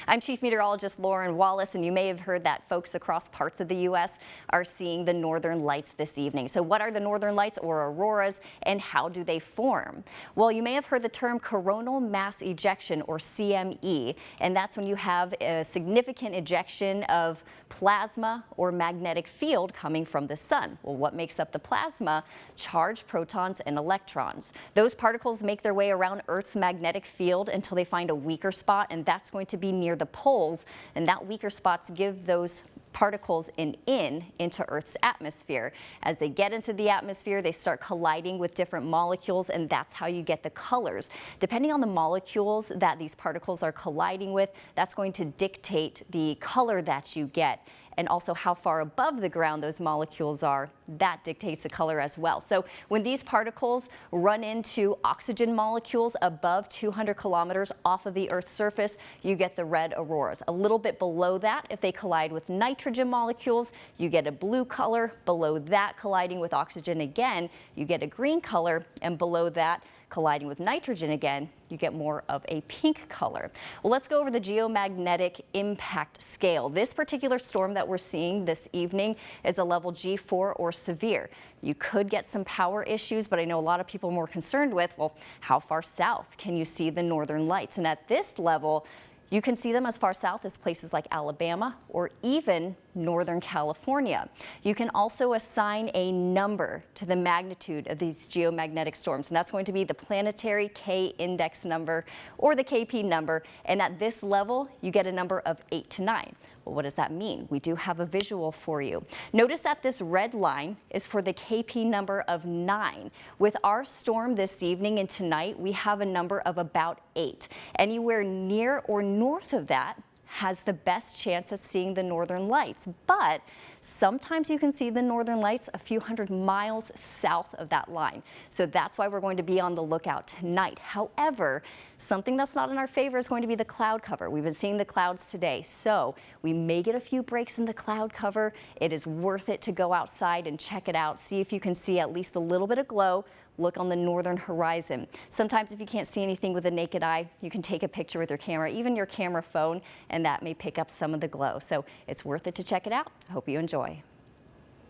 I'm Chief Meteorologist Lauren Wallace, and you may have heard that folks across parts of the U.S. are seeing the northern lights this evening. So what are the northern lights or auroras, and how do they form? Well, you may have heard the term coronal mass ejection, or CME, and that's when you have a significant ejection of plasma or magnetic field coming from the sun. Well, what makes up the plasma? Charged protons and electrons. Those particles make their way around Earth's magnetic field until they find a weaker spot, and that's going to be near the poles, and that weaker spots give those particles into Earth's atmosphere. As they get into the atmosphere, they start colliding with different molecules, and that's how you get the colors. Depending on the molecules that these particles are colliding with, that's going to dictate the color that you get. And also how far above the ground those molecules are, that dictates the color as well. So when these particles run into oxygen molecules above 200 kilometers off of the Earth's surface, you get the red auroras. A little bit below that, if they collide with nitrogen molecules, you get a blue color. Below that, colliding with oxygen again, you get a green color. And below that, colliding with nitrogen again, you get more of a pink color. Well, let's go over the geomagnetic impact scale. This particular storm that we're seeing this evening is a level G4 or severe. You could get some power issues, but I know a lot of people are more concerned with, well, how far south can you see the northern lights? And at this level, you can see them as far south as places like Alabama or even Northern California. You can also assign a number to the magnitude of these geomagnetic storms, and that's going to be the planetary K index number or the KP number. And at this level, you get a number of 8 to 9. Well, what does that mean? We do have a visual for you. Notice that this red line is for the KP number of 9. With our storm this evening and tonight, we have a number of about 8. Anywhere near or north of that has the best chance of seeing the northern lights, but sometimes you can see the northern lights a few hundred miles south of that line. So that's why we're going to be on the lookout tonight. However, something that's not in our favor is going to be the cloud cover. We've been seeing the clouds today, so we may get a few breaks in the cloud cover. It is worth it to go outside and check it out, see if you can see at least a little bit of glow. Look on the northern horizon. Sometimes if you can't see anything with the naked eye, you can take a picture with your camera, even your camera phone, and that may pick up some of the glow. So it's worth it to check it out. I hope you enjoy.